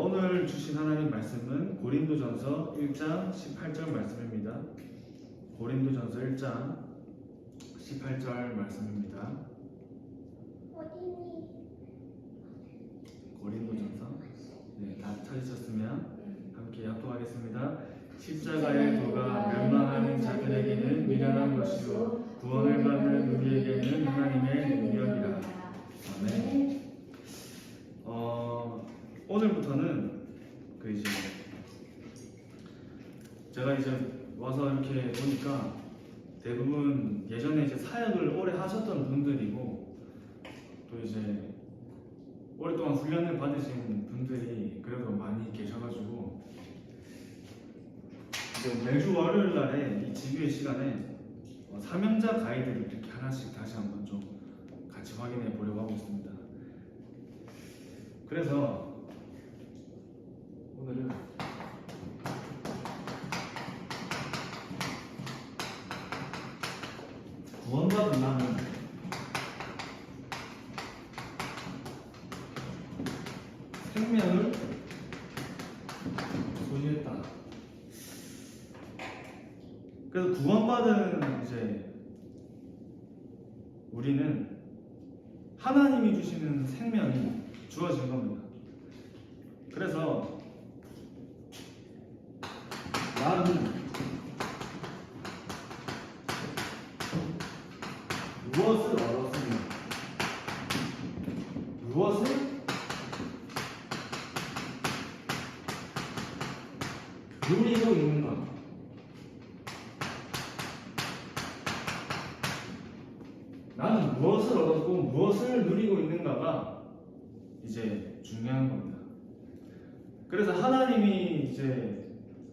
오늘 주신 하나님 말씀은 고린도전서 1장 18절 말씀입니다. 고린도전서 1장 18절 말씀입니다. 고린도전서 다 찾으셨으면 함께 합독하겠습니다. 십자가의 도가 멸망하는 자들에게는 미련한 것이요 구원을 받는 우리에게는 하나님의 능력이라. 아멘. 오늘부터는 제가 와서 이렇게 보니까 대부분 예전에 사역을 오래 하셨던 분들이고 또 오랫동안 훈련을 받으신 분들이 그래도 많이 계셔가지고 매주 월요일 날에 이 지교의 시간에 사명자 가이드를 이렇게 하나씩 다시 한번 좀 같이 확인해 보려고 하고 있습니다. 그래서 오늘은 구원받은 나는 생명을 소유했다. 그래서 구원받은 우리는 하나님이 주시는 생명이 주어진 겁니다. 그래서 나는 무엇을 얻었으며 무엇을 누리고 있는가? 나는 무엇을 얻었고 무엇을 누리고 있는가가 중요한 겁니다. 그래서 하나님이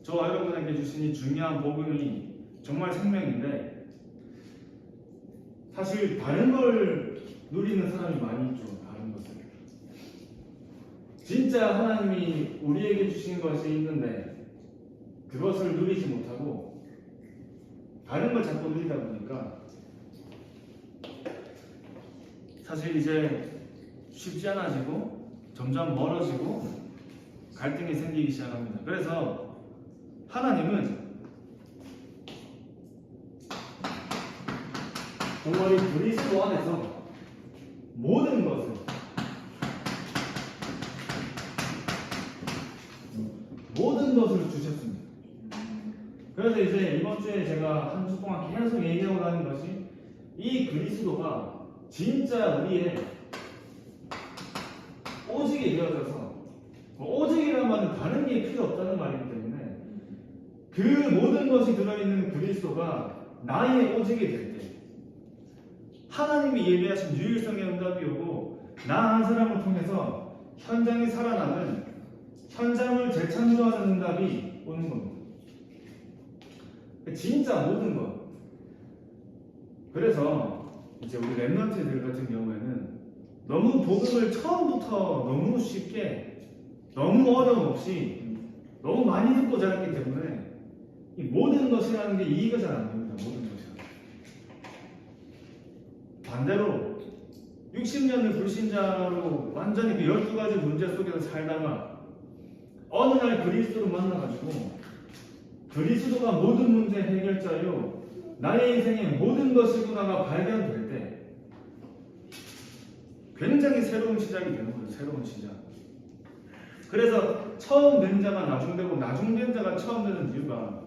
저와 여러분에게 주신 이 중요한 복음이 정말 생명인데 사실 다른 걸 누리는 사람이 많이 있죠. 다른 것을 진짜 하나님이 우리에게 주신 것이 있는데 그것을 누리지 못하고 다른 걸 자꾸 누리다 보니까 사실 쉽지 않아지고 점점 멀어지고 갈등이 생기기 시작합니다. 그래서 하나님은 정말 이 그리스도 안에서 모든 것을 주셨습니다. 그래서 이번 주에 제가 한 주 동안 계속 얘기하고 다니는 것이 이 그리스도가 진짜 우리의 오직이 되어져서 오직이라는 말은 다른 게 필요 없다는 말이기 때문에 그 모든 것이 들어있는 그리스도가 나의 오직이 될 때 하나님이 예비하신 유일성의 응답이 오고 나 한 사람을 통해서 현장이 살아나는 현장을 재창조하는 응답이 오는 겁니다. 진짜 모든 것. 그래서 우리 랩런트들 같은 경우에는 너무 복음을 처음부터 너무 쉽게 너무 어려움 없이 너무 많이 듣고 자랐기 때문에 이 모든 것이라는 게 이해가 잘 안 됩니다. 모든 것이. 반대로 60년을 불신자로 완전히 그 12가지 문제 속에서 살다가 어느 날 그리스도를 만나가지고 그리스도가 모든 문제 해결자요 나의 인생의 모든 것이구나가 발견될 때 굉장히 새로운 시작이 되는 거예요. 새로운 시작. 그래서 처음 된 자가 나중되고 나중된 자가 처음 되는 이유가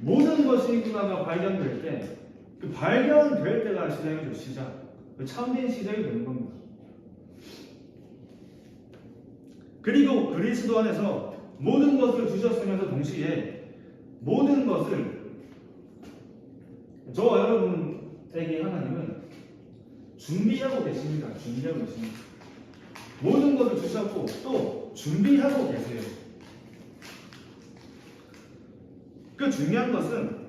모든 것이구나가 발견될 때 그 발견될 때가 시작이죠. 시작. 참된 시작이 되는 겁니다. 그리고 그리스도 안에서 모든 것을 주셨으면서 동시에 모든 것을 저와 여러분에게 하나님은 준비하고 계십니다. 준비하고 계십니다. 모든 것을 주셨고 또 준비하고 계세요. 그 중요한 것은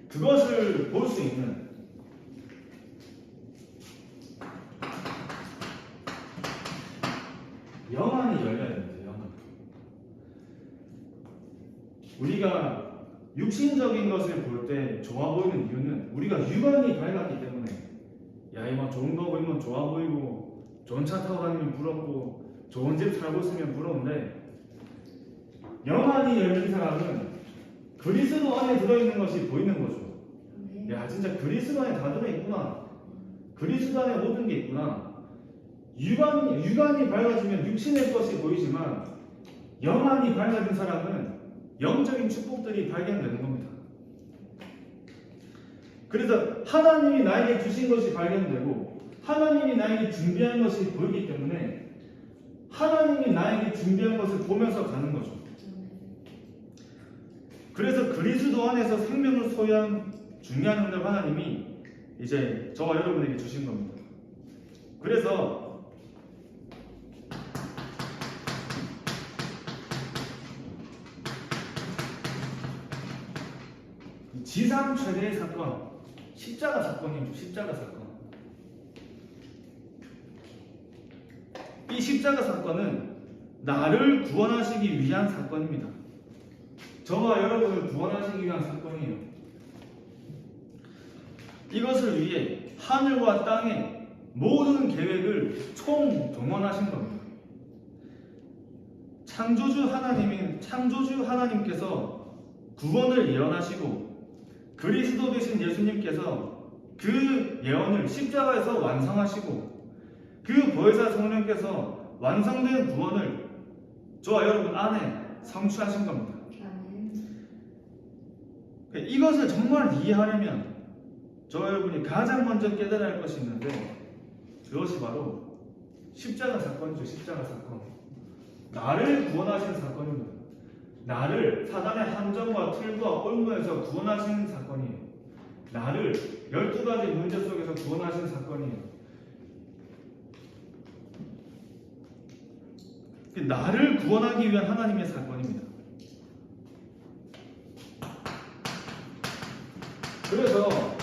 그것을 볼 수 있는 영안이 열려야 됩니다. 영안. 우리가 육신적인 것을 볼 때 좋아 보이는 이유는 우리가 육안이 밝았기 때문에 야, 이 막 좋은 거 보이면 좋아 보이고 좋은 차 타고 다니면 부럽고 좋은 집 살고 있으면 부러운데 영안이 열린 사람은 그리스도 안에 들어있는 것이 보이는 거죠. 야, 진짜 그리스도 안에 다 들어있구나. 그리스도 안에 모든 게 있구나. 육안이 밝아지면 육신의 것이 보이지만 영안이 밝아진 사람은 영적인 축복들이 발견되는 겁니다. 그래서 하나님이 나에게 주신 것이 발견되고 하나님이 나에게 준비한 것이 보이기 때문에 하나님이 나에게 준비한 것을 보면서 가는 거죠. 그래서 그리스도 안에서 생명을 소유한 중요한 응답 하나님이 이제 저와 여러분에게 주신 겁니다. 그래서 지상 최대의 사건, 십자가 사건이죠. 십자가 사건. 이 십자가 사건은 나를 구원하시기 위한 사건입니다. 저와 여러분을 구원하시기 위한 사건이에요. 이것을 위해 하늘과 땅의 모든 계획을 총동원하신 겁니다. 창조주 하나님께서 구원을 예언하시고 그리스도 되신 예수님께서 그 예언을 십자가에서 완성하시고 그 보혜사 성령께서 완성된 구원을 저와 여러분 안에 성취하신 겁니다. 이것을 정말 이해하려면 저와 여러분이 가장 먼저 깨달아야 할 것이 있는데 그것이 바로 십자가 사건이죠. 십자가 사건. 나를 구원하시는 사건입니다. 나를 사단의 함정과 틀과 올무에서 구원하시는 사건이에요. 나를 12가지 문제 속에서 구원하시는 사건이에요. 나를 구원하기 위한 하나님의 사건입니다. 그래서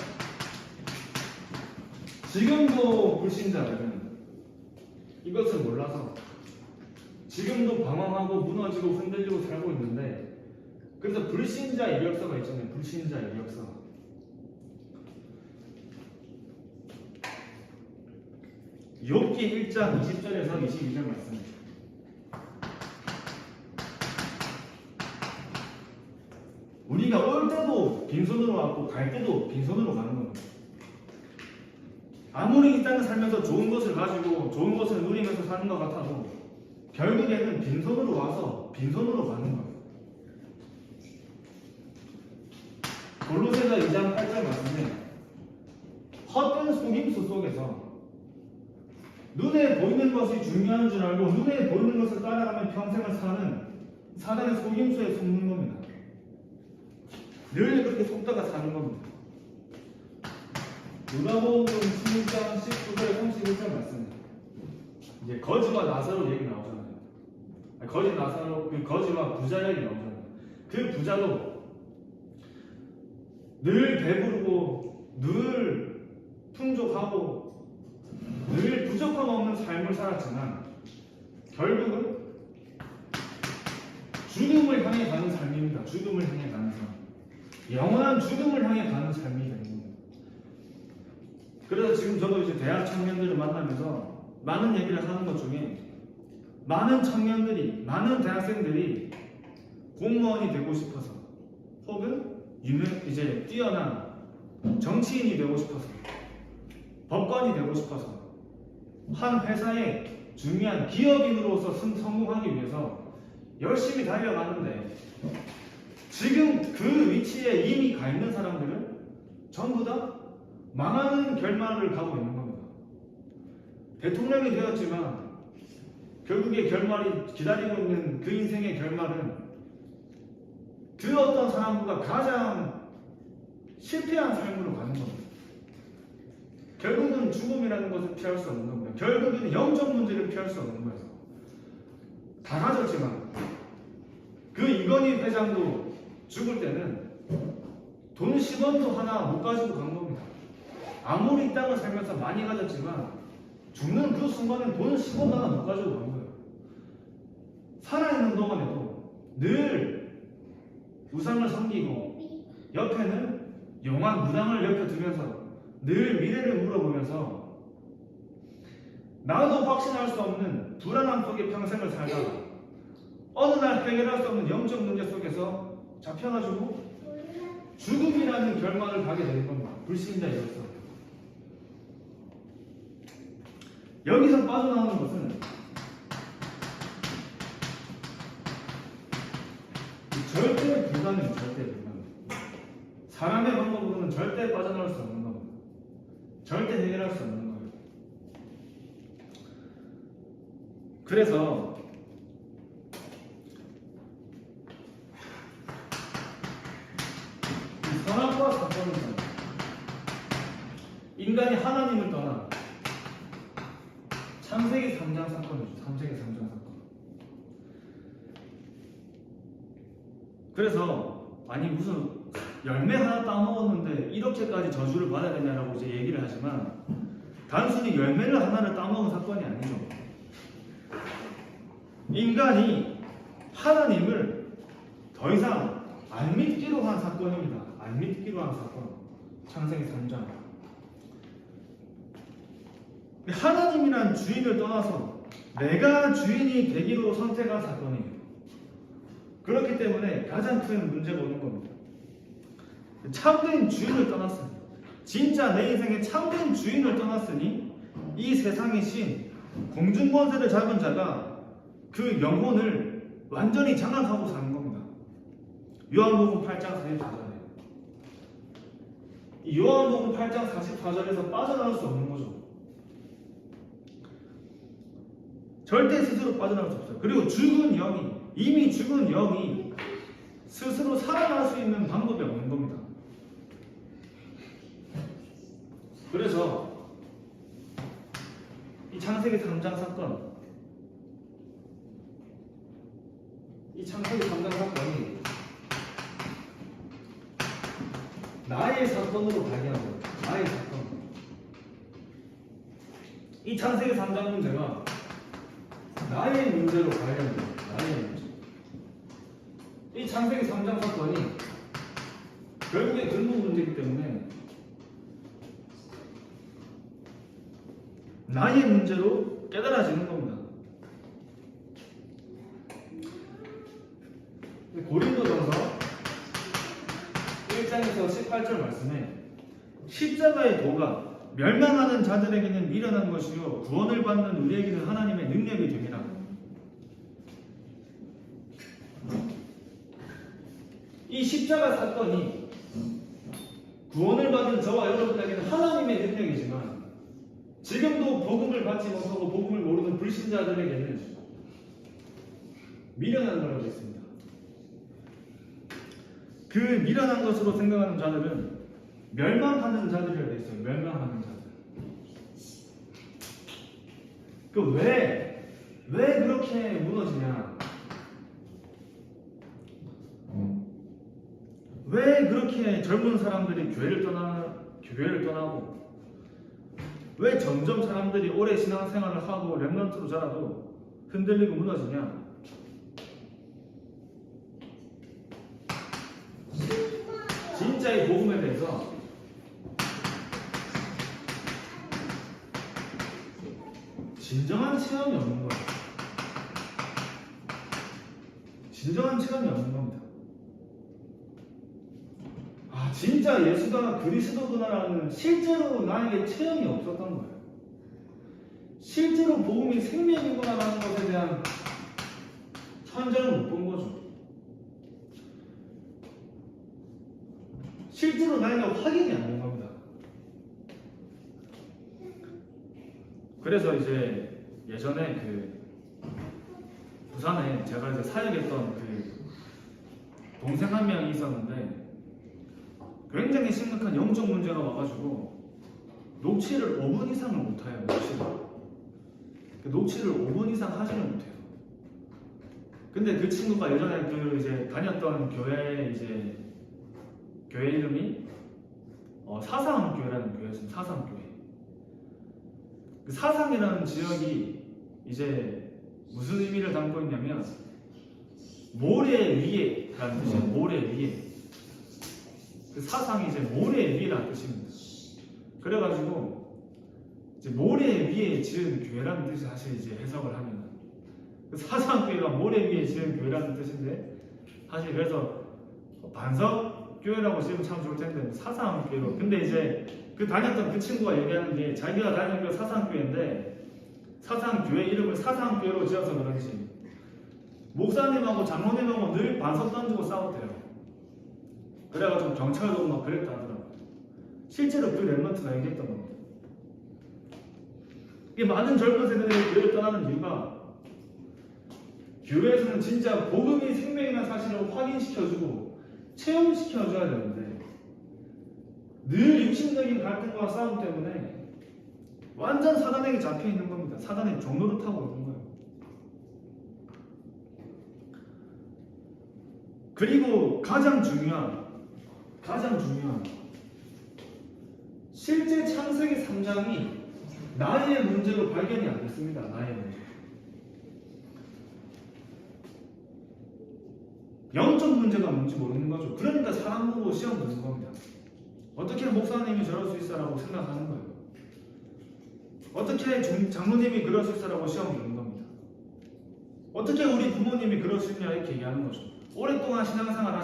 지금도 불신자들은 이것을 몰라서 지금도 방황하고 무너지고 흔들리고 살고 있는데 그래서 불신자 이력서가 있잖아요. 불신자 이력서. 욥기 1장 20절에서 22절 말씀입니다. 우리가 올 때도 빈손으로 왔고 갈 때도 빈손으로 가는 겁니다. 아무리 이 땅을 살면서 좋은 것을 가지고 좋은 것을 누리면서 사는 것 같아도 결국에는 빈손으로 와서 빈손으로 가는 거예요. 골로새서 2장 8절 말씀에 헛된 속임수 속에서 눈에 보이는 것이 중요한 줄 알고 눈에 보이는 것을 따라가며 평생을 사는 사단의 속임수에 속는 겁니다. 늘 그렇게 속다가 사는 겁니다. 누가복음 16장 19절 31절 말씀입니다. 이제 거지와 나사로 얘기 나오잖아요. 거지 나사로 그 거지와 부자 얘기 나오잖아요. 그 부자도 늘 배부르고 늘 풍족하고 늘 부족함 없는 삶을 살았지만 결국은 죽음을 향해 가는 삶입니다. 죽음을 향해 가는 삶. 영원한 죽음을 향해 가는 삶이 되는 겁니다. 그래서 지금 저도 이제 대학 청년들을 만나면서 많은 얘기를 하는 것 중에 많은 청년들이, 많은 대학생들이 공무원이 되고 싶어서 혹은 이제 뛰어난 정치인이 되고 싶어서 법관이 되고 싶어서 한 회사의 중요한 기업인으로서 성공하기 위해서 열심히 달려가는데 지금 그 위치에 이미 가 있는 사람들은 전부 다 망하는 결말을 가고 있는 겁니다. 대통령이 되었지만 결국에 결말이 기다리고 있는 그 인생의 결말은 그 어떤 사람보다 가장 실패한 삶으로 가는 겁니다. 결국은 죽음이라는 것을 피할 수 없는 겁니다. 결국에는 영적 문제를 피할 수 없는 거예요. 다 가졌지만 그 이건희 회장도 죽을 때는 돈 10원도 하나 못 가지고 간 겁니다. 아무리 이 땅을 살면서 많이 가졌지만 죽는 그 순간은 돈 10원 하나 못 가지고 간 거예요. 살아있는 동안에도 늘 우상을 섬기고 옆에는 용한 무당을 옆에 두면서 늘 미래를 물어보면서 나도 확신할 수 없는 불안함 속에 평생을 살다가 어느 날 해결할 수 없는 영적 문제 속에서 잡혀가지고 죽음이라는 결말을 가게 되는 겁니다. 불신자로서. 여기서 빠져나오는 것은 절대 불가능해요. 절대 불가능. 사람의 방법으로는 절대 빠져나올 수 없는 겁니다. 절대 해결할 수 없는 거예요. 그래서 이 선악과 사건은 인간이 하나님을 떠나 창세기 3장 사건이죠. 창세기 3장 사건. 그래서 아니 무슨 열매 하나 따먹었는데 이렇게까지 저주를 받아야 되냐라고 이제 얘기를 하지만 단순히 열매를 하나를 따먹은 사건이 아니죠. 인간이 하나님을 더 이상 안 믿기로 한 사건입니다. 안 믿기로 한 사건. 창세기 3장. 하나님이란 주인을 떠나서 내가 주인이 되기로 선택한 사건이에요. 그렇기 때문에 가장 큰 문제가 오는 겁니다. 참된 주인을 떠났으니, 진짜 내 인생의 참된 주인을 떠났으니 이 세상의 신, 공중권세를 잡은 자가 그 영혼을 완전히 장악하고 사는 겁니다. 요한복음 8장 44절에 이 요한복음 8장 44절에서 빠져나올 수 없는 거죠. 절대 스스로 빠져나올 수 없어요. 그리고 죽은 영이, 이미 죽은 영이 스스로 살아날 수 있는 방법이 없는 겁니다. 그래서 이 창세기 3장 사건, 이 창세기 3장 사건이 나의 사건으로 발견하고, 나의 사건. 이 창세기 3장 문제가 나의 문제로 발견돼요. 나의 문제. 이 창세기 3장 사건이 결국에 근본 문제이기 때문에 나의 문제로 깨달아지는 겁니다. 고린도전서 1장에서 18절 말씀에 십자가의 도가 멸망하는 자들에게는 미련한 것이요 구원을 받는 우리에게는 하나님의 능력이 됨이라. 이 십자가 사건이 구원을 받은 저와 여러분에게는 하나님의 능력이지만 지금도 복음을 받지 못하고 복음을 모르는 불신자들에게는 미련한 거라고 했습니다. 그 미련한 것으로 생각하는 자들은 멸망하는 자들이라고 했어요. 멸망하는 자들. 왜 그렇게 무너지냐? 왜 그렇게 젊은 사람들이 교회를 떠나고 왜 점점 사람들이 오래 신앙생활을 하고 렘넌트로 자라도 흔들리고 무너지냐? 진짜의 복음에 대해서 진정한 체험이 없는 거예요. 진정한 체험이 없는 겁니다. 아, 진짜 예수가 그리스도구나라는 실제로 나에게 체험이 없었던 거예요. 실제로 복음이 생명이구나라는 것에 대한 현장을 못 본 거죠. 실제로 나에게 확인이 안 된 겁니다. 그래서 이제 예전에 부산에 제가 이제 사역했던 동생 한 명이 있었는데 굉장히 심각한 영적 문제가 와가지고 녹취를 5분 이상을 못해요. 녹취를 5분 이상 하지를 못해요. 근데 그 친구가 예전에 이제 다녔던 교회 이름이 사상교회라는 교회였습니다. 사상교회. 그 사상이라는 지역이 이제 무슨 의미를 담고 있냐면 모래 위에라는 뜻이에요. 모래 위에. 그 사상이 이제 모래 위라는 뜻입니다. 그래가지고 이제 모래 위에 지은 교회라는 뜻이 사실 이제 해석을 하면 사상교회가 모래 위에 지은 교회라는 뜻인데 사실 그래서 반석 교회라고 지으면 참 좋을 텐데 사상교회로. 근데 이제 그 다녔던 그 친구가 얘기하는 게 자기가 다니는 교회 사상교회인데 사상교회 이름을 사상교회로 지어서 그런지 목사님하고 장로님하고 늘 반석 던지고 싸웠대요. 그래가지고 경찰도 오고 막 그랬다 하더라고요. 실제로 그 랩런트가 얘기했던 겁니다. 이게 많은 젊은 세대들이 교회를 떠나는 이유가 교회에서는 진짜 복음이 생명이라는 사실을 확인시켜주고 체험시켜줘야 되는데 늘 육신적인 갈등과 싸움 때문에 완전 사단에게 잡혀있는 겁니다. 사단의 종로를 타고 있는 거예요. 그리고 가장 중요한 실제 창세기 3장이 나의 문제로 발견이 안 됐습니다. 나의 문제. 영적 문제가 뭔지 모르는 거죠. 그러니까 사람 보고 시험 보는 겁니다. 어떻게 목사님이 저럴 수 있어라고 생각하는 거예요. 어떻게 장로님이 그럴 수 있어라고 시험 보는 겁니다. 어떻게 우리 부모님이 그럴 수 있냐 이렇게 얘기하는 거죠. 오랫동안 신앙생활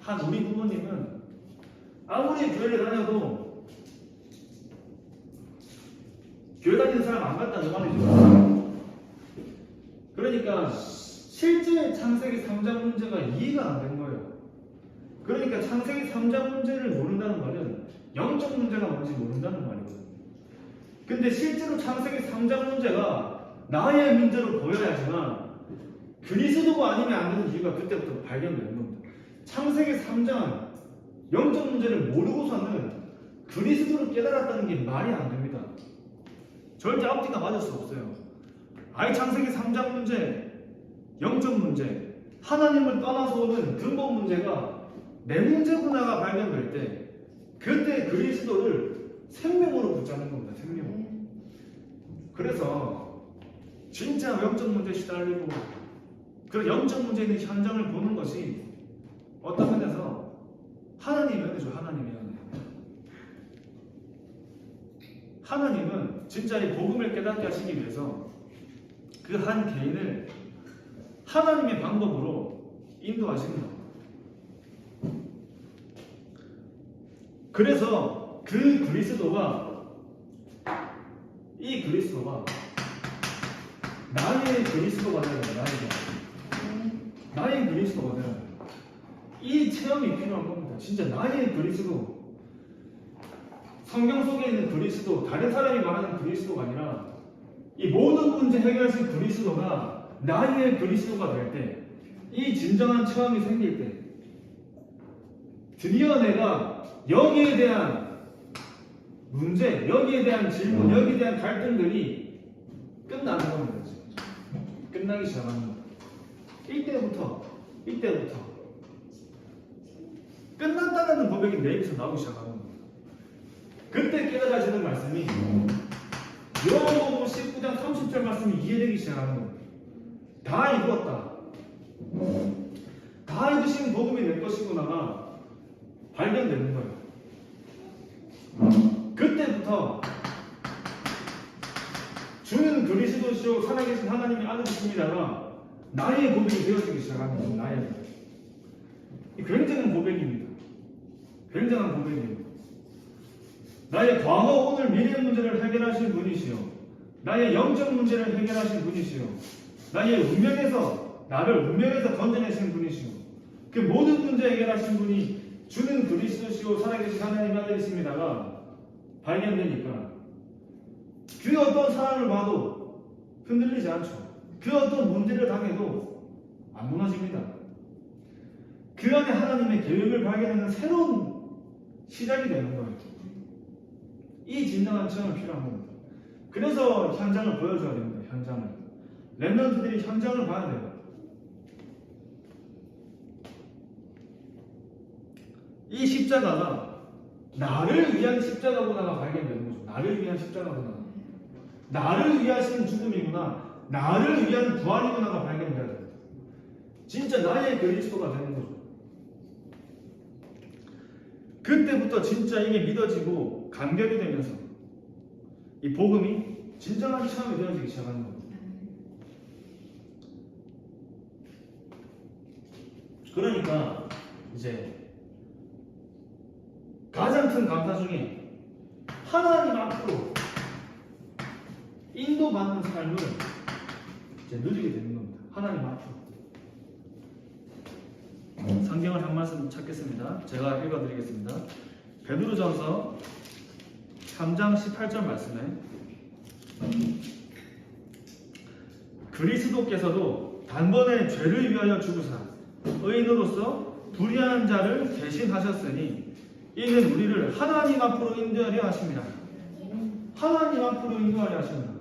한 우리 부모님은 아무리 교회를 다녀도 교회 다니는 사람 안 같다는 말이죠. 그러니까 실제 창세기 3장 문제가 이해가 안 된 거예요. 그러니까 창세기 3장 문제를 모른다는 말은 영적 문제가 뭔지 모른다는 말이거든요. 근데 실제로 창세기 3장 문제가 나의 문제로 보여야지만 그리스도가 아니면 안 되는 이유가 그때부터 발견되는 겁니다. 창세기 3장 영적 문제를 모르고서는 그리스도를 깨달았다는 게 말이 안 됩니다. 절대 앞뒤가 맞을 수 없어요. 아예 창세기 3장 문제, 영적 문제, 하나님을 떠나서 오는 근본 문제가 내 문제구나가 발견될 때 그때 그리스도를 생명으로 붙잡는 겁니다. 생명으로. 그래서 진짜 영적 문제에 시달리고 그 영적 문제에 있는 현장을 보는 것이 어떤 면에서 하나님의 은혜죠. 하나님의 은혜. 하나님은 진짜 이 복음을 깨닫게 하시기 위해서 그 한 개인을 하나님의 방법으로 인도하십니다. 그래서 그 그리스도가 이 그리스도가 나의 그리스도가 되는 거예요. 나의 그리스도가 되는 거예요. 이 체험이 필요한 겁니다. 진짜 나의 그리스도. 성경 속에 있는 그리스도, 다른 사람이 말하는 그리스도가 아니라 이 모든 문제 해결하신 그리스도가 나의 그리스도가 될 때, 이 진정한 체험이 생길 때 드디어 내가 여기에 대한 문제, 여기에 대한 질문, 여기에 대한 갈등들이 끝나는 겁니다. 끝나기 시작하는 겁니다. 이때부터 끝났다는 고백이 내 입에서 나오기 시작하는 겁니다. 그때 깨달아지는 말씀이 요한복음 19장 30절 말씀이 이해되기 시작하는 겁니다. 다 이루었다. 다 이루신 복음이 내 것이구나가 발견되는 거예요. 그때부터 주는 그리스도시요 살아계신 하나님의 아들이십니다가 나의 고백이 되어지기 시작하는 거예요. 나의 고백. 굉장한 고백입니다. 굉장한 고백입니다. 나의 과거, 오늘, 미래 문제를 해결하신 분이시요. 나의 영적 문제를 해결하신 분이시요. 나의 운명에서, 나를 운명에서 건져내신 분이시요. 그 모든 문제 해결하신 분이 주는 그리스도시요 살아계신 하나님의 아들이십니다가 발견되니까 그 어떤 사람을 봐도 흔들리지 않죠. 그 어떤 문제를 당해도 안 무너집니다. 그 안에 하나님의 계획을 발견하는 새로운 시작이 되는 거예요. 이 진정한 체험이 필요한 겁니다. 그래서 현장을 보여줘야 됩니다. 현장을. 랩런트들이 현장을 봐야 돼요. 이 십자가가 나를 위한 십자가구나가 발견되는 거죠. 나를 위한 십자가구나. 나를 위하신 죽음이구나. 나를 위한 부활이구나가 발견돼야 돼요. 진짜 나의 그리스도가 되는 거죠. 그때부터 진짜 이게 믿어지고 간결이 되면서 이 복음이 진정한 체험이 되어지기 시작하는 겁니다. 그러니까 이제 가장 큰 감사 중에 하나님 앞으로 인도받는 삶을 이제 누리게 되는 겁니다. 하나님 앞으로. 성경을 한 말씀 찾겠습니다. 제가 읽어드리겠습니다. 베드로전서 3장 18절 말씀에 그리스도께서도 단번에 죄를 위하여 죽으사 의인으로서 불의한 자를 대신하셨으니 이는 우리를 하나님 앞으로 인도하려 하십니다. 하나님 앞으로 인도하려 하십니다.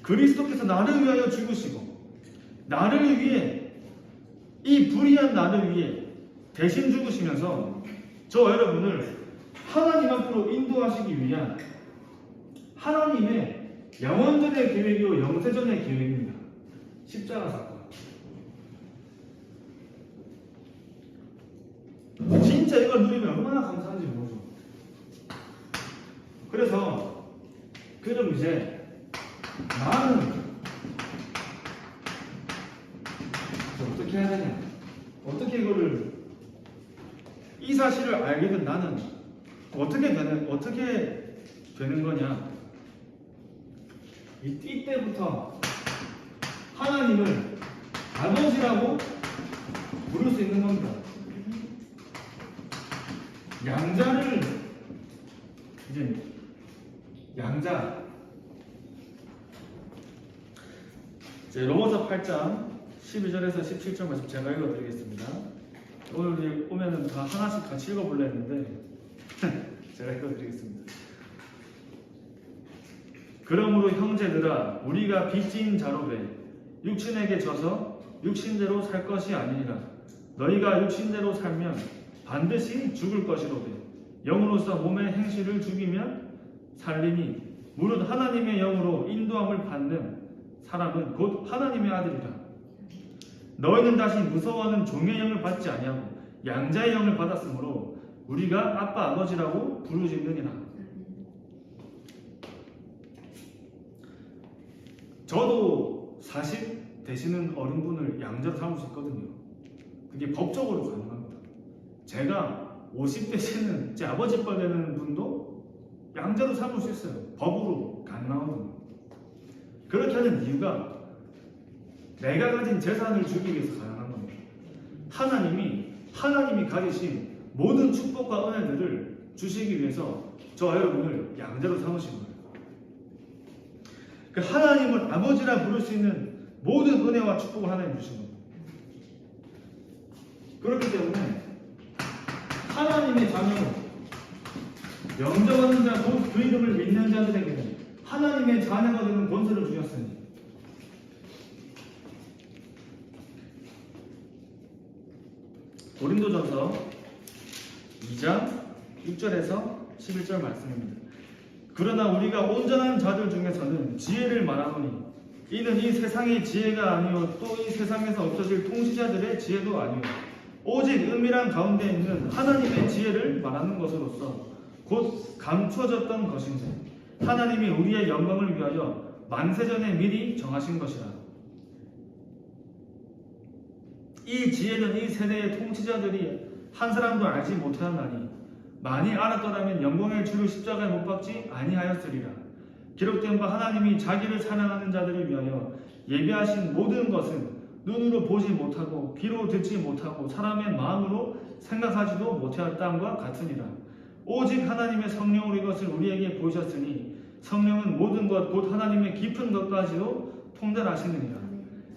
그리스도께서 나를 위하여 죽으시고 나를 위해 이 불의한 나를 위해 대신 죽으시면서 저 여러분을 하나님 앞으로 인도하시기 위한 하나님의 영원전의 계획이요 영세전의 계획입니다. 십자가 사건. 진짜 이걸 누리면 얼마나 감사한지 모르죠. 그래서 그럼 이제 나는 어떻게 해야 되냐? 어떻게 이거를 이 사실을 알게 된 나는 어떻게 되는 거냐? 이때부터 하나님을 아버지라고 부를 수 있는 겁니다. 양자를 이제 양자 로마서 8장 12절에서 17절 말씀 제가 읽어드리겠습니다. 오늘 오면은 다 하나씩 같이 읽어볼려 했는데 제가 읽어드리겠습니다. 그러므로 형제들아 우리가 빚진 자로되 육신에게 져서 육신대로 살 것이 아니니라. 너희가 육신대로 살면 반드시 죽을 것이로되 영으로서 몸의 행실을 죽이면 살리니 무릇 하나님의 영으로 인도함을 받는 사람은 곧 하나님의 아들이라. 너희는 다시 무서워하는 종의 영을 받지 아니하고 양자의 영을 받았으므로 우리가 아빠 아버지라고 부르짖느니라. 저도 40 되시는 어른분을 양자로 삼을 수 있거든요. 그게 법적으로 가능합니다. 제가 50 되시는 제 아버지뻘 되는 분도 양자로 삼을 수 있어요. 법으로 가능하거든요. 그렇게 하는 이유가 내가 가진 재산을 주기 위해서 가능한 겁니다. 하나님이 가지신 모든 축복과 은혜들을 주시기 위해서 저 여러분을 양자로 삼으신 거예요. 그 하나님을 아버지라 부를 수 있는 모든 은혜와 축복을 하나님 주신 겁니다. 그렇기 때문에 하나님의 자녀는 영접하는 자, 곧 그 이름을 믿는 자들에게는 하나님의 자녀가 되는 권세를 주셨으니 고린도전서 2장 6절에서 11절 말씀입니다. 그러나 우리가 온전한 자들 중에서는 지혜를 말하노니 이는 이 세상의 지혜가 아니요 또 이 세상에서 없어질 통치자들의 지혜도 아니요 오직 은밀한 가운데 있는 하나님의 지혜를 말하는 것으로서 곧 감춰졌던 것인지 하나님이 우리의 영광을 위하여 만세전에 미리 정하신 것이라. 이 지혜는 이 세대의 통치자들이 한 사람도 알지 못하였나니 많이 알았더라면 영광의 주를 십자가에 못 박지 아니하였으리라. 기록된 바 하나님이 자기를 사랑하는 자들을 위하여 예비하신 모든 것은 눈으로 보지 못하고 귀로 듣지 못하고 사람의 마음으로 생각하지도 못하였다함과 같으니라. 오직 하나님의 성령으로 이것을 우리에게 보이셨으니 성령은 모든 것 곧 하나님의 깊은 것까지도 통달하시느니라.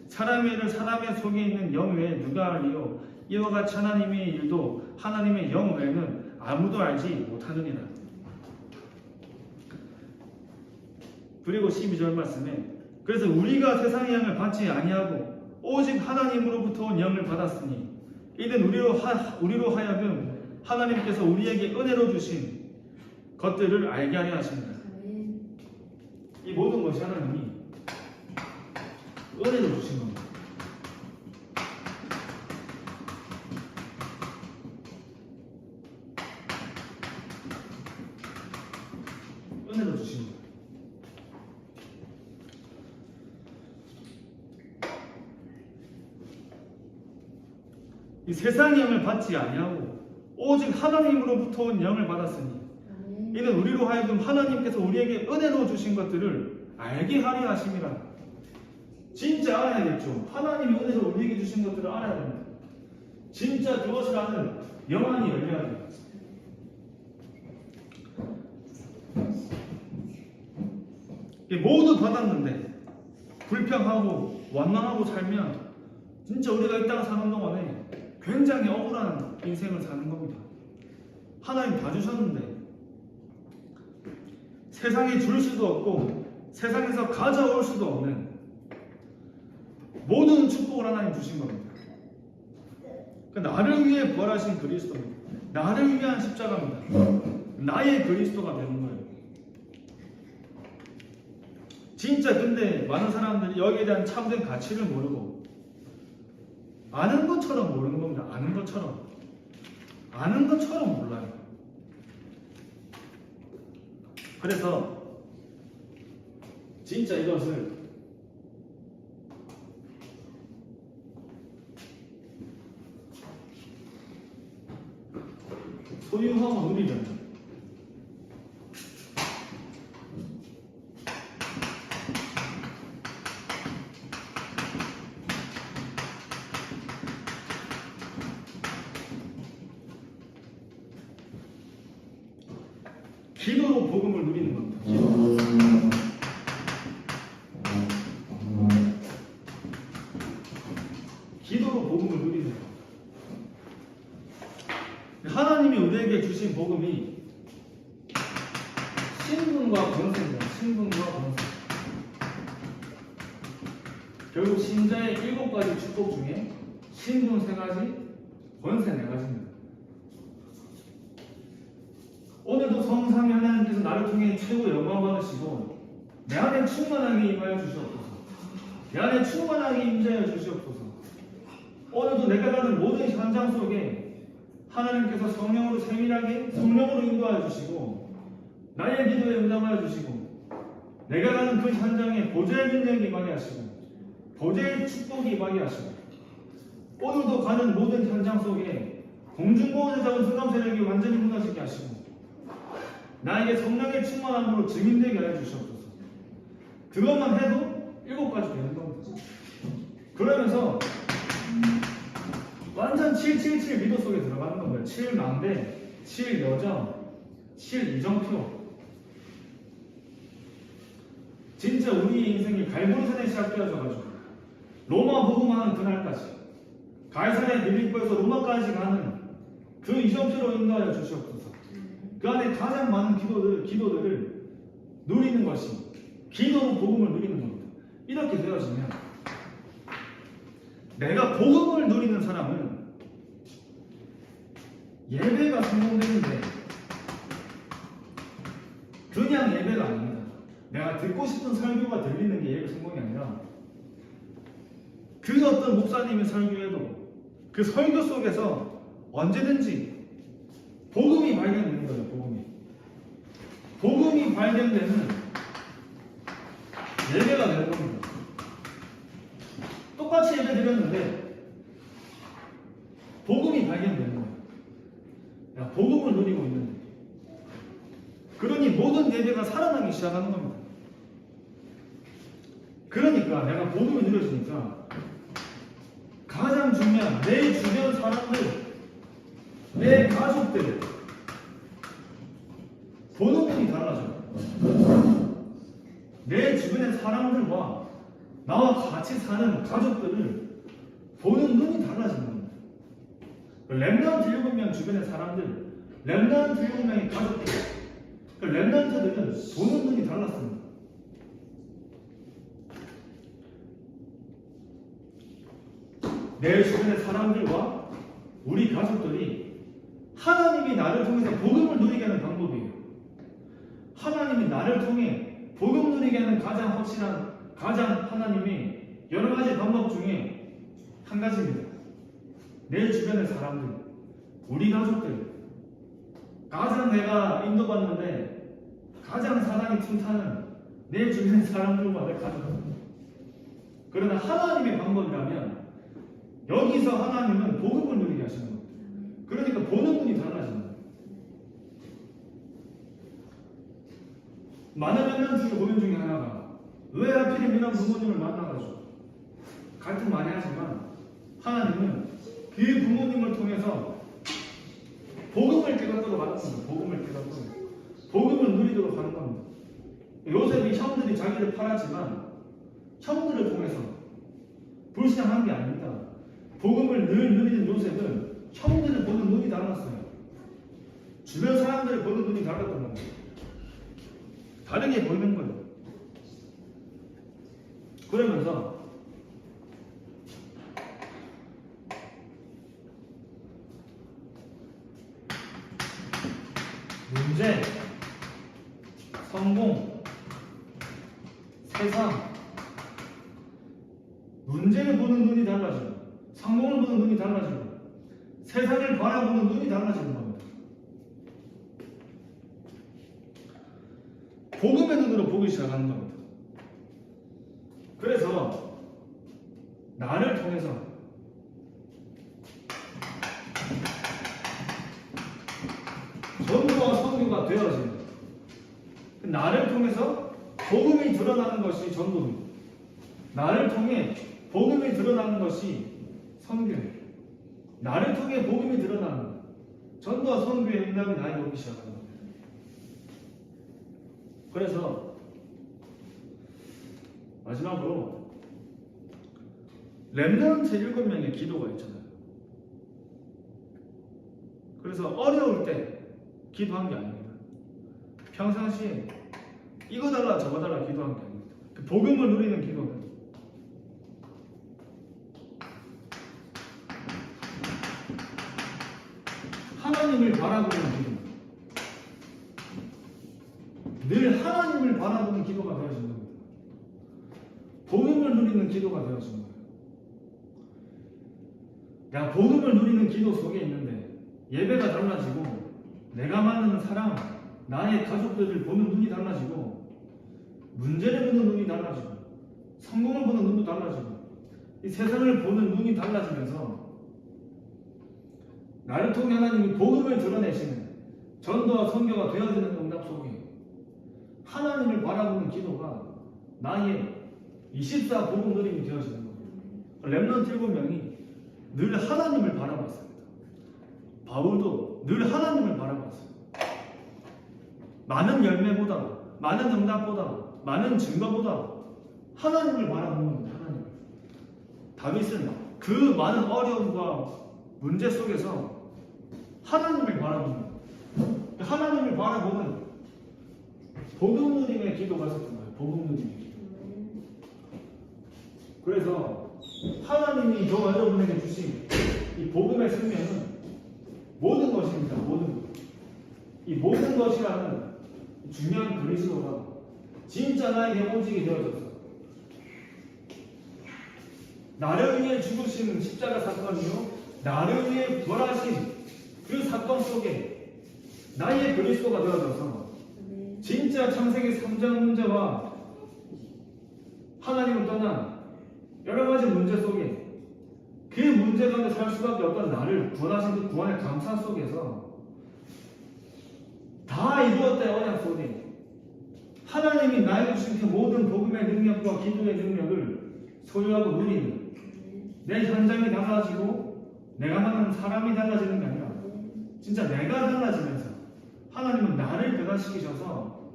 사람의 일을 사람의 속에 있는 영 외에 누가 알리요 이와 같이 하나님의 일도 하나님의 영 외에는 아무도 알지 못하느니라. 그리고 12절 말씀에 그래서 우리가 세상의 영을 받지 아니하고 오직 하나님으로부터 온 영을 받았으니 이는 우리로 하여금 하나님께서 우리에게 은혜로 주신 것들을 알게 하려 하십니다. 이 모든 것이 하나님이 은혜로 주신 겁니다. 이 세상의 영을 받지 아니하고 오직 하나님으로부터 온 영을 받았으니 이는 우리로 하여금 하나님께서 우리에게 은혜로 주신 것들을 알게 하려 하심이라. 진짜 알아야겠죠. 하나님이 은혜로 우리에게 주신 것들을 알아야 됩니다. 진짜 그것을 아는 영안이 열려야 돼요. 모두 받았는데 불평하고 원망하고 살면 진짜 우리가 이 땅 사는 동안에 굉장히 억울한 인생을 사는 겁니다. 하나님 다 주셨는데 세상에 줄 수도 없고 세상에서 가져올 수도 없는 모든 축복을 하나님 주신 겁니다. 나를 위해 부활하신 그리스도입니다. 나를 위한 십자가입니다. 나의 그리스도가 되는 거예요. 진짜 근데 많은 사람들이 여기에 대한 참된 가치를 모르고 아는 것처럼 모르는 겁니다. 아는 것처럼 몰라요. 그래서 진짜 이것을 소유하고 누리면 기도로 복음을 누리는 겁니다. 기도로 복음을 누리는 겁니다. 하나님이 우리에게 주신 복음이 신분과 권세입니다. 신분과 권세. 결국 신자의 7가지 축복 중에 신분 3가지, 권세 4가지입니다. 오늘도 성삼위 하나님께서 나를 통해 최고 영광 받으시고 내 안에 충만하게 임하여 주시옵소서. 내 안에 충만하게 임재하여 주시옵소서. 오늘도 내가 가는 모든 현장 속에 하나님께서 성령으로 세밀하게 성령으로 인도하여 주시고 나의 기도에 응답하여 주시고 내가 가는 그 현장에 보좌의 능력이 임하게 하시고 보좌의 축복이 임하게 하시고 오늘도 가는 모든 현장 속에 공중보호대 잡은 흑암 세력이 완전히 무너지게 하시고 나에게 성령의 충만함으로 증인되게 하여 주시옵소서. 그것만 해도 7가지 되는 겁니다. 그러면서 완전 777 미도 속에 들어가는 겁니다. 7망대, 7여정, 7이정표. 진짜 우리의 인생이 갈보리산에 시작되어져가지고 로마 복음하는 그날까지 가이사랴 빌립보에서 로마까지 가는 그 이정표로 인도하여 주시옵소서. 그 안에 가장 많은 기도들을 누리는 것이 기도로 복음을 누리는 겁니다. 이렇게 되어지면 내가 복음을 누리는 사람은 예배가 성공되는데 그냥 예배가 아닙니다. 내가 듣고 싶은 설교가 들리는 게 예배 성공이 아니라 그 어떤 목사님이 설교해도 그 설교 속에서 언제든지 복음이 발견되는 거예요. 복음이 발견되는 예배가 되는 겁니다. 똑같이 예배 드렸는데 복음이 발견되는 거예요. 야, 복음을 누리고 있는데 그러니 모든 예배가 살아나기 시작하는 겁니다. 그러니까 내가 복음이 누려지니까 가장 중요한 내 주변 사람들, 내 가족들 보는 눈이 달라져요. 내 주변의 사람들과 나와 같이 사는 가족들을 보는 눈이 달라지는 겁니다. 렘넌트 7명 주변의 사람들, 렘넌트 7명의 가족들, 렘넌트들은 보는 눈이 달랐습니다. 내 주변의 사람들과 우리 가족들이 하나님이 나를 통해서 복음을 누리게 하는 방법이에요. 하나님이 나를 통해 복음 누리게 하는 가장 확실한, 가장 하나님의 여러 가지 방법 중에 한 가지입니다. 내 주변의 사람들, 우리 가족들, 가장 내가 인도받는데 가장 사랑이 튼튼한 내 주변의 사람들과 내 가족들. 그러나 하나님의 방법이라면 여기서 하나님은 복음을 누리게 그러니까 보는 눈이 달라지는 거예요. 많은 렘넌트 중에 고민 중에 하나가 왜 하필 민원 부모님을 만나가지고 갈등 많이 하지만 하나님은 그 부모님을 통해서 복음을 깨닫도록 하는 겁니다. 복음을 깨닫도록. 복음을 누리도록 하는 겁니다. 요셉이 형들이 자기를 팔았지만 형들을 통해서 불신앙한 게 아닙니다. 복음을 늘 누리는 요셉은 형들을 보는 눈이 달랐어요. 주변 사람들을 보는 눈이 달랐던 겁니다. 다르게 보이는 거예요. 그러면서 문제, 성공, 세상, 문제를 보는 눈이 달라지고 성공을 보는 눈이 달라지고 세상을 바라보는 눈이 달라지는 겁니다. 복음의 눈으로 보기 시작하는 겁니다. 그래서 나를 통해서 전도와 선교가 되어지는 거예요. 나를 통해서 복음이 드러나는 것이 전도입니다. 나를 통해 복음이 드러나는 것이 선교예요. 나를 통해 복음이 드러나는 거예요. 전도와 선교의 응답이 나에게 오기 시작합니다. 그래서 마지막으로 렘넌트 7명의 기도가 있잖아요. 그래서 어려울 때 기도한 게 아닙니다. 평상시에 이거 달라 저거 달라 기도한 게 아닙니다. 그 복음을 누리는 기도는 하나님을 바라보는 기도입니다. 늘 하나님을 바라보는 기도가 되어지는 겁니다. 복음을 누리는 기도가 되어지는 거예요. 야, 복음을 누리는 기도 속에 있는데 예배가 달라지고 내가 만나는 사람, 나의 가족들을 보는 눈이 달라지고 문제를 보는 눈이 달라지고 성공을 보는 눈도 달라지고 이 세상을 보는 눈이 달라지면서 나를 통해 하나님이 복음을 드러내시는 전도와 선교가 되어지는 응답 속에 하나님을 바라보는 기도가 나의 24 복음 누림이 되어지는 거예요. 렘넌트 7명이 늘 하나님을 바라봤습니다. 바울도 늘 하나님을 바라봤어요. 많은 열매보다, 많은 응답보다, 많은 증거보다 하나님을 바라보는 겁니다. 하나님. 다윗은 그 많은 어려움과 문제 속에서 하나님을 바라보는 거예요. 하나님을 바라보는 복음 누림의 기도가 있었던 거예요. 복음 누림의 기도. 그래서 하나님이 저 여러분에게 주신 이 복음의 생명은 모든 것입니다. 모든 것. 이 모든 것이라는 중요한 그리스도가 진짜 나에게 오직이 되어졌어. 나를 위해 죽으신 십자가 사건이요, 나를 위해 부활하신 그 사건 속에 나의 그리스도가 되어져서 진짜 창세기 3장 문제와 하나님을 떠난 여러 가지 문제 속에 그 문제 가운데 살 수밖에 없던 나를 구원하신 그 구원의 감사 속에서 다 이루었다의 언약 속에 하나님이 나에게 주신 그 모든 복음의 능력과 기도의 능력을 소유하고 누리는 내 현장이 달라지고 내가 만나는 사람이 달라지는 게 아니라 진짜 내가 달라지면서 하나님은 나를 변화시키셔서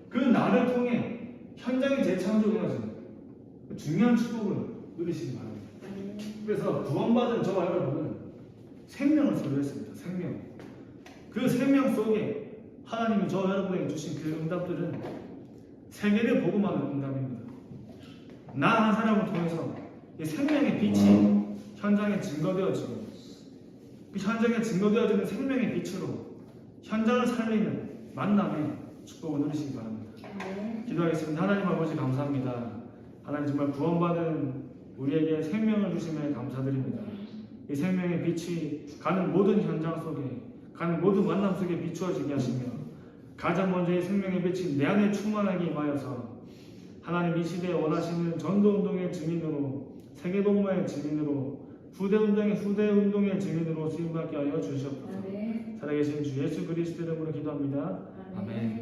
그 나를 통해 현장이 재창조되어지는 그 중요한 축복을 누리시기 바랍니다. 그래서 구원받은 저와 여러분은 생명을 소유했습니다. 생명. 그 생명 속에 하나님이 저와 여러분에게 주신 그 응답들은 세계를 복음하는 응답입니다. 나 한 사람을 통해서 이 생명의 빛이 현장에 증거되어지고 그 현장에 증거되어지는 생명의 빛으로 현장을 살리는 만남의 축복을 누리시기 바랍니다. 기도하겠습니다. 하나님 아버지 감사합니다. 하나님 정말 구원받은 우리에게 생명을 주심에 감사드립니다. 이 생명의 빛이 가는 모든 현장 속에, 가는 모든 만남 속에 비추어지게 하시며 가장 먼저 이 생명의 빛이 내 안에 충만하게 임하여서 하나님 이 시대에 원하시는 전도운동의 증인으로, 세계복음화의 증인으로 후대 운동의 증인으로 쓰임받게 하여 주시옵소서. 아멘. 살아계신 주 예수 그리스도 이름으로 기도합니다. 아멘.